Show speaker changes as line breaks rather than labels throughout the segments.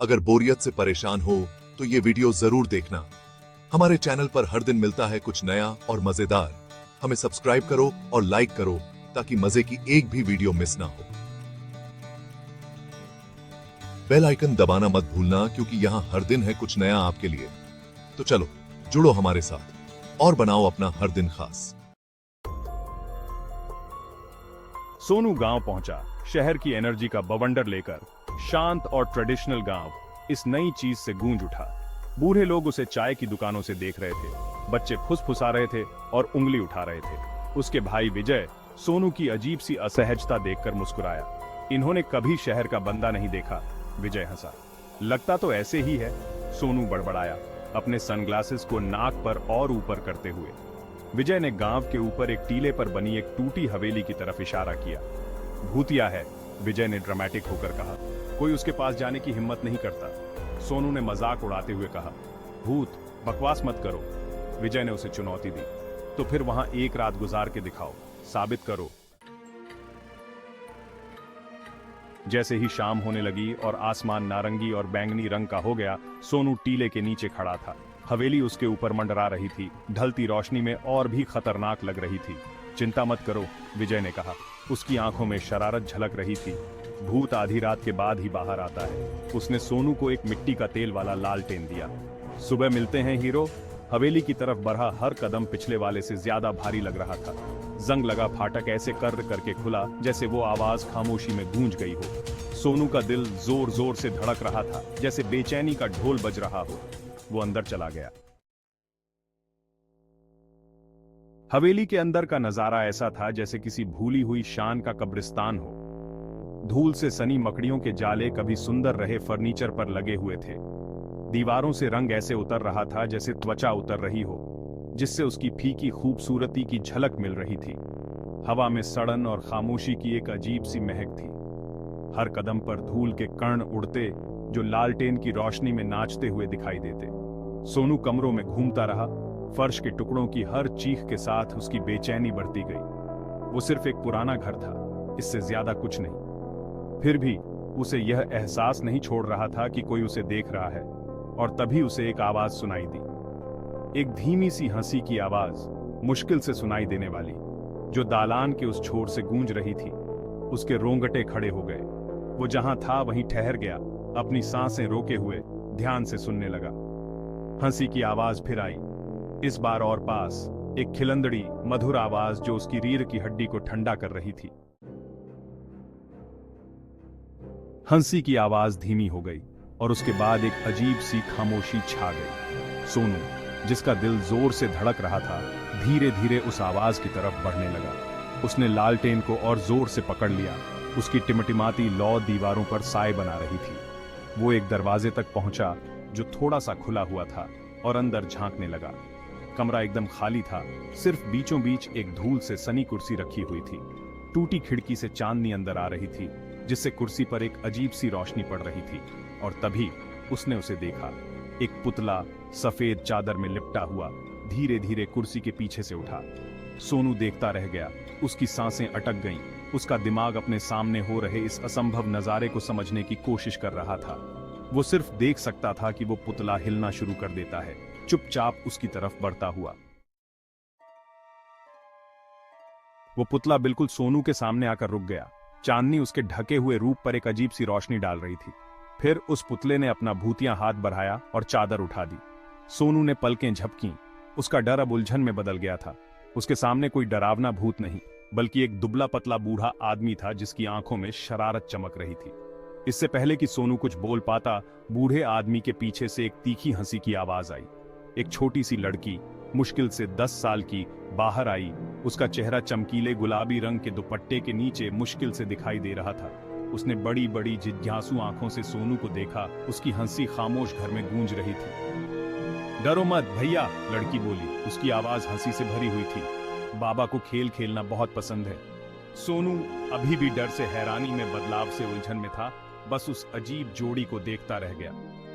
अगर बोरियत से परेशान हो तो ये वीडियो जरूर देखना। हमारे चैनल पर हर दिन मिलता है कुछ नया और मजेदार। हमें सब्सक्राइब करो और लाइक करो ताकि मजे की एक भी वीडियो मिस ना हो। बेल आइकन दबाना मत भूलना क्योंकि यहाँ हर दिन है कुछ नया आपके लिए। तो चलो जुड़ो हमारे साथ और बनाओ अपना हर दिन खास।
सोनू गांव पहुंचा, शहर की एनर्जी का बवंडर लेकर। शांत और ट्रेडिशनल गांव इस नई चीज से गूंज उठा। बूढ़े लोग उसे चाय की दुकानों से देख रहे थे, बच्चे फुसफुसा रहे थे और उंगली उठा रहे थे। उसके भाई विजय सोनू की अजीब सी असहजता देखकर मुस्कुराया। इन्होंने कभी शहर का बंदा नहीं देखा। विजय हंसा। लगता तो ऐसे ही है, सोनू बड़बड़ाया, अपने सनग्लासेस को नाक पर और ऊपर करते हुए। विजय ने गांव के ऊपर एक टीले पर बनी एक टूटी हवेली की तरफ इशारा किया। भूतिया है, विजय ने ड्रामेटिक होकर कहा। कोई उसके पास जाने की हिम्मत नहीं करता। सोनू ने मजाक उड़ाते हुए कहा, भूत, बकवास मत करो। विजय ने उसे चुनौती दी, तो फिर वहां एक रात गुजार के दिखाओ, साबित करो। जैसे ही शाम होने लगी और आसमान नारंगी और बैंगनी रंग का हो गया, सोनू टीले के नीचे खड़ा था। हवेली उसके ऊपर मंडरा रही थी, ढलती रोशनी में और भी खतरनाक लग रही थी। चिंता मत करो, विजय ने कहा। उसकी आंखों में शरारत झलक रही थी। भूत आधी रात के बाद ही बाहर आता है। उसने सोनू को एक मिट्टी का तेल वाला लालटेन दिया। सुबह मिलते हैं हीरो। हवेली की तरफ बढ़ा हर कदम पिछले वाले से ज्यादा भारी लग रहा था। जंग लगा फाटक ऐसे कर्र करके खुला जैसे वो आवाज खामोशी में गूंज गई हो। सोनू का दिल जोर जोर से धड़क रहा था, जैसे बेचैनी का ढोल बज रहा हो। वो अंदर चला गया। हवेली के अंदर का नजारा ऐसा था जैसे किसी भूली हुई शान का कब्रिस्तान हो। धूल से सनी मकड़ियों के जाले कभी सुंदर रहे फर्नीचर पर लगे हुए थे। दीवारों से रंग ऐसे उतर रहा था जैसे त्वचा उतर रही हो, जिससे उसकी फीकी खूबसूरती की झलक मिल रही थी। हवा में सड़न और खामोशी की एक अजीब सी महक थी। हर कदम पर धूल के कण उड़ते जो लालटेन की रोशनी में नाचते हुए दिखाई देते। सोनू कमरों में घूमता रहा। फर्श के टुकड़ों की हर चीख के साथ उसकी बेचैनी बढ़ती गई। वो सिर्फ एक पुराना घर था, इससे ज्यादा कुछ नहीं। फिर भी उसे यह एहसास नहीं छोड़ रहा था कि कोई उसे देख रहा है। और तभी उसे एक आवाज सुनाई दी, एक धीमी सी हंसी की आवाज, मुश्किल से सुनाई देने वाली, जो दालान के उस छोर से गूंज रही थी। उसके रोंगटे खड़े हो गए। वो जहां था वहीं ठहर गया, अपनी सांसें रोके हुए ध्यान से सुनने लगा। हंसी की आवाज फिर आई, इस बार और पास, एक खिलंदड़ी मधुर आवाज जो उसकी रीढ़ की हड्डी को ठंडा कर रही थी। हंसी की आवाज धीमी हो गई और उसके बाद एक अजीब सी खामोशी छा गई। सोनू, जिसका दिल जोर से धड़क रहा था, धीरे धीरे उस आवाज की तरफ बढ़ने लगा। उसने लालटेन को और जोर से पकड़ लिया। उसकी टिमटिमाती लौ दीवारों पर साए बना रही थी। वो एक दरवाजे तक पहुंचा जो थोड़ा सा खुला हुआ था और अंदर झांकने लगा। कमरा एकदम खाली था, सिर्फ बीचों बीच एक धूल से सनी कुर्सी रखी हुई थी। टूटी खिड़की से चांदनी अंदर आ रही थी, जिससे कुर्सी पर एक अजीब सी रोशनी पड़ रही थी। और तभी उसने उसे देखा। एक पुतला सफेद चादर में लिपटा हुआ धीरे धीरे कुर्सी के पीछे से उठा। सोनू देखता रह गया। उसकी सांसें अटक गईं। उसका दिमाग अपने सामने हो रहे इस असंभव नजारे को समझने की कोशिश कर रहा था। वो सिर्फ देख सकता था कि वो पुतला हिलना शुरू कर देता है, चुपचाप उसकी तरफ बढ़ता हुआ। वो पुतला बिल्कुल सोनू के सामने आकर रुक गया। चांदनी उसके ढके हुए रूप पर एक अजीब सी रोशनी डाल रही थी। फिर उस पुतले ने अपना भूतिया हाथ बढ़ाया और चादर उठा दी। सोनू ने पलकें झपकीं। उसका डर अब उलझन में बदल गया था। उसके सामने कोई डरावना भूत नहीं, बल्कि एक दुबला पतला बूढ़ा आदमी था जिसकी आंखों में शरारत चमक रही थी। इससे पहले कि सोनू कुछ बोल पाता, बूढ़े आदमी के पीछे से एक तीखी हंसी की आवाज आई। एक छोटी सी लड़की, मुश्किल से 10 साल की, बाहर आई। उसका चेहरा चमकीले गुलाबी रंग के दुपट्टे के नीचे मुश्किल से दिखाई दे रहा था। उसने बड़ी बड़ी जिज्ञासु आंखों से सोनू को देखा। उसकी हंसी खामोश घर में गूंज रही थी। डरो मत भैया, लड़की बोली। उसकी आवाज हंसी से भरी हुई थी। बाबा को खेल खेलना बहुत पसंद है। सोनू अभी भी डर से हैरानी में बदलाव से उलझन में था। बस उस अजीब जोड़ी को देखता रह गया।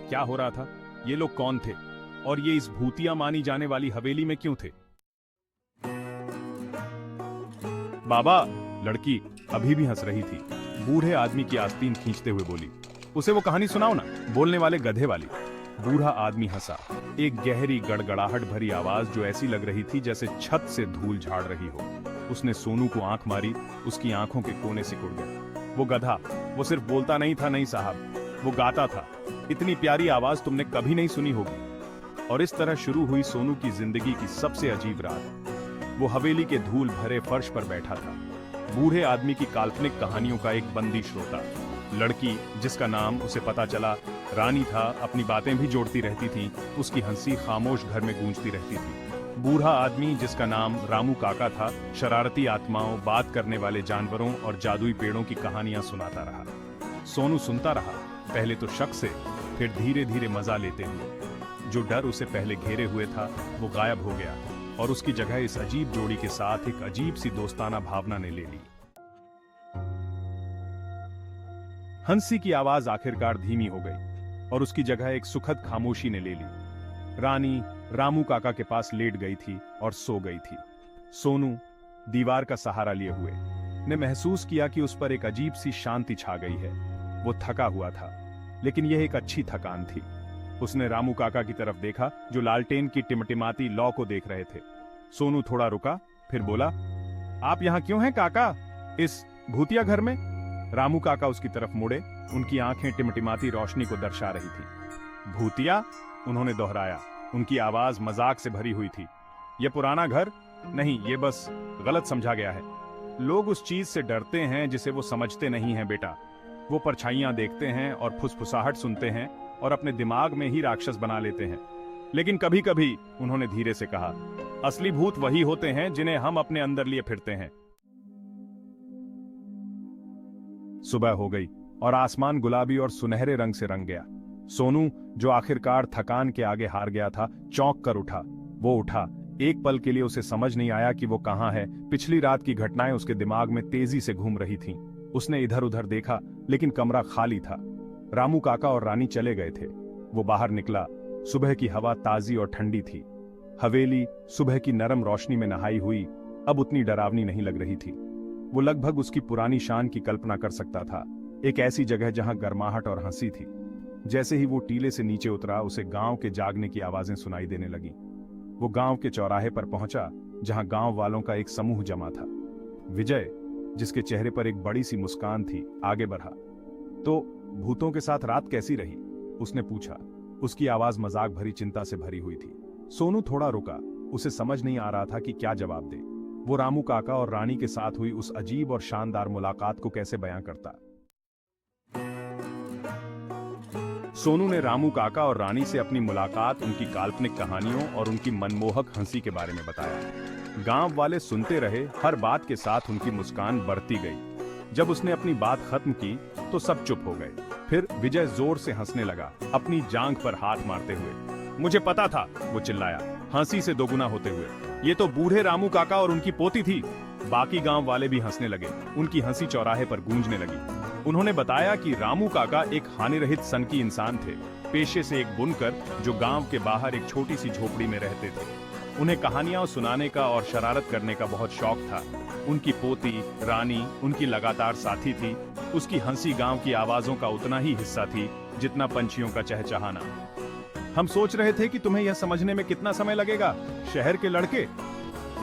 क्या हो रहा था? ये लोग कौन थे और ये इस भूतिया मानी जाने वाली हवेली में क्यों थे? बाबा, लड़की अभी भी हंस रही थी। बूढ़े आदमी की आस्तीन खींचते हुए बोली, उसे वो कहानी सुनाओ ना, बोलने वाले गधे वाली। बूढ़ा आदमी हंसा, एक गहरी गड़गड़ाहट भरी आवाज जो ऐसी लग रही थी जैसे छत से धूल झाड़ रही हो। उसने सोनू को आंख मारी, उसकी आंखों के कोने सिकुड़ गए। वो गधा, वो सिर्फ बोलता नहीं था, नहीं साहब, वो गाता था। इतनी प्यारी आवाज तुमने कभी नहीं सुनी होगी। और इस तरह शुरू हुई सोनू की जिंदगी की सबसे अजीब रात। वो हवेली के धूल भरे फर्श पर बैठा था, बूढ़े आदमी की काल्पनिक कहानियों का एक बंदी श्रोता। लड़की जिसका नाम उसे पता चला रानी था, अपनी बातें भी जोड़ती रहती थी, उसकी हंसी खामोश घर में गूंजती रहती थी। बूढ़ा आदमी जिसका नाम रामू काका था, शरारती आत्माओं, बात करने वाले जानवरों और जादुई पेड़ों की कहानियां सुनाता रहा। सोनू सुनता रहा, पहले तो शक से, फिर धीरे धीरे मजा लेते हुए। जो डर उसे पहले घेरे हुए था वो गायब हो गया और उसकी जगह इस अजीब जोड़ी के साथ एक अजीब सी दोस्ताना भावना ने ले ली। हंसी की आवाज आखिरकार धीमी हो गई और उसकी जगह एक सुखद खामोशी ने ले ली। रानी रामू काका के पास लेट गई थी और सो गई थी। सोनू दीवार का सहारा लिए हुए ने महसूस किया कि उस पर एक अजीब सी शांति छा गई है। वो थका हुआ था, लेकिन यह एक अच्छी थकान थी। उसने रामू काका की तरफ देखा जो लालटेन की टिमटिमाती लौ को देख रहे थे। सोनू थोड़ा रुका, फिर बोला, आप यहां क्यों हैं काका, इस भूतिया घर में? रामू काका उसकी तरफ मुड़े, उनकी आंखें टिमटिमाती रोशनी को दर्शा रही थी। भूतिया? उन्होंने दोहराया, उनकी आवाज मजाक से भरी हुई थी। यह पुराना घर नहीं, ये बस गलत समझा गया है। लोग उस चीज से डरते हैं जिसे वो समझते नहीं हैं बेटा। वो परछाइयां देखते हैं और फुसफुसाहट सुनते हैं और अपने दिमाग में ही राक्षस बना लेते हैं। लेकिन कभी कभी, उन्होंने धीरे से कहा, असली भूत वही होते हैं जिन्हें हम अपने अंदर लिए फिरते हैं। सुबह हो गई और आसमान गुलाबी और सुनहरे रंग से रंग गया। सोनू, जो आखिरकार थकान के आगे हार गया था, चौंक कर उठा। वो उठा, एक पल के लिए उसे समझ नहीं आया कि वो कहां है। पिछली रात की घटनाएं उसके दिमाग में तेजी से घूम रही थीं। उसने इधर उधर देखा, लेकिन कमरा खाली था। रामू काका और रानी चले गए थे। वो बाहर निकला, सुबह की हवा ताजी और ठंडी थी। हवेली सुबह की नरम रोशनी में नहाई हुई अब उतनी डरावनी नहीं लग रही थी। वो लगभग उसकी पुरानी शान की कल्पना कर सकता था, एक ऐसी जगह जहां गर्माहट और हंसी थी। जैसे ही वो टीले से नीचे उतरा, उसे गांव के जागने की आवाजें सुनाई देने लगीं। वो गांव के चौराहे पर पहुंचा जहां गांव वालों का एक समूह जमा था। विजय, जिसके चेहरे पर एक बड़ी सी मुस्कान थी, आगे बढ़ा। तो भूतों के साथ रात कैसी रही? उसने पूछा। उसकी आवाज मजाक भरी चिंता से भरी हुई थी। सोनू थोड़ा रुका, उसे समझ नहीं आ रहा था कि क्या जवाब दे। वो रामू काका और रानी के साथ हुई उस अजीब और शानदार मुलाकात को कैसे बयां करता। सोनू ने रामू काका और रानी से अपनी मुलाकात, उनकी काल्पनिक कहानियों और उनकी मनमोहक हंसी के बारे में बताया। गांव वाले सुनते रहे, हर बात के साथ उनकी मुस्कान बढ़ती गई। जब उसने अपनी बात खत्म की तो सब चुप हो गए। फिर विजय जोर से हंसने लगा, अपनी जांघ पर हाथ मारते हुए। मुझे पता था, वो चिल्लाया, हंसी से दोगुना होते हुए। ये तो बूढ़े रामू काका और उनकी पोती थी। बाकी गांव वाले भी हंसने लगे। उनकी हंसी चौराहे पर गूंजने लगी। उन्होंने बताया कि रामू काका एक हानि रहित सनकी इंसान थे, पेशे से एक बुनकर जो गांव के बाहर एक छोटी सी झोपड़ी में रहते थे। उन्हें कहानियां सुनाने का और शरारत करने का बहुत शौक था। उनकी पोती रानी उनकी लगातार साथी थी। उसकी हंसी गांव की आवाजों का उतना ही हिस्सा थी जितना पंछियों का चहचहाना। हम सोच रहे थे कि तुम्हें यह समझने में कितना समय लगेगा, शहर के लड़के,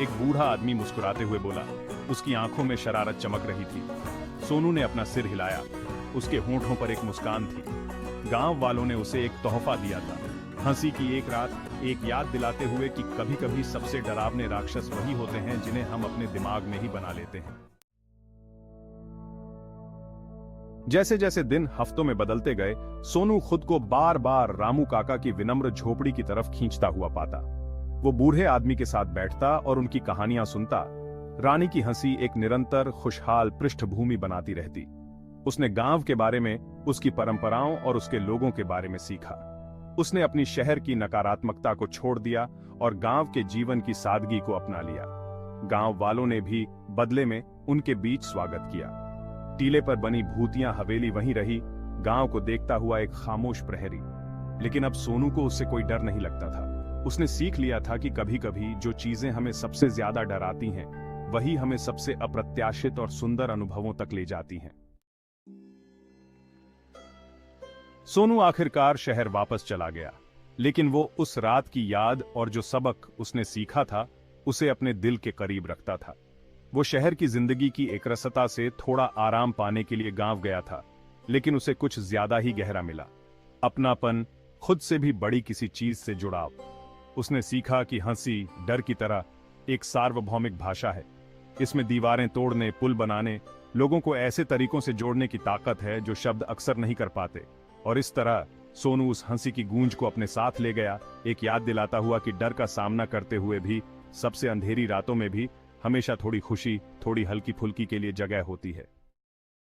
एक बूढ़ा आदमी मुस्कुराते हुए बोला। उसकी आंखों में शरारत चमक रही थी। सोनू ने अपना सिर हिलाया, उसके होंठों पर एक मुस्कान थी। गांव वालों ने उसे एक तोहफा दिया था, हंसी की एक रात, एक याद दिलाते हुए कि कभी कभी सबसे डरावने राक्षस वही होते हैं जिन्हें हम अपने दिमाग में ही बना लेते हैं। जैसे जैसे दिन हफ्तों में बदलते गए, सोनू खुद को बार बार रामू काका की विनम्र झोपड़ी की तरफ खींचता हुआ पाता। वो बूढ़े आदमी के साथ बैठता और उनकी कहानियां सुनता। रानी की हंसी एक निरंतर खुशहाल पृष्ठभूमि बनाती रहती। उसने गांव के बारे में, उसकी परंपराओं और उसके लोगों के बारे में सीखा। उसने अपनी शहर की नकारात्मकता को छोड़ दिया और गांव के जीवन की सादगी को अपना लिया। गांव वालों ने भी बदले में उनके बीच स्वागत किया। टीले पर बनी भूतिया हवेली वहीं रही, गांव को देखता हुआ एक खामोश प्रहरी। लेकिन अब सोनू को उससे कोई डर नहीं लगता था। उसने सीख लिया था कि कभी कभी जो चीजें हमें सबसे ज्यादा डराती हैं, वही हमें सबसे अप्रत्याशित और सुंदर अनुभवों तक ले जाती हैं। सोनू आखिरकार शहर वापस चला गया, लेकिन वो उस रात की याद और जो सबक उसने सीखा था उसे अपने दिल के करीब रखता था। वो शहर की जिंदगी की एकरसता से थोड़ा आराम पाने के लिए गांव गया था, लेकिन उसे कुछ ज्यादा ही गहरा मिला। अपनापन, खुद से भी बड़ी किसी चीज से जुड़ाव। उसने सीखा कि हंसी डर की तरह एक सार्वभौमिक भाषा है। इसमें दीवारें तोड़ने, पुल बनाने, लोगों को ऐसे तरीकों से जोड़ने की ताकत है जो शब्द अक्सर नहीं कर पाते। और इस तरह सोनू उस हंसी की गूंज को अपने साथ ले गया, एक याद दिलाता हुआ कि डर का सामना करते हुए भी, सबसे अंधेरी रातों में भी, हमेशा थोड़ी खुशी, थोड़ी हल्की फुल्की के लिए जगह होती है।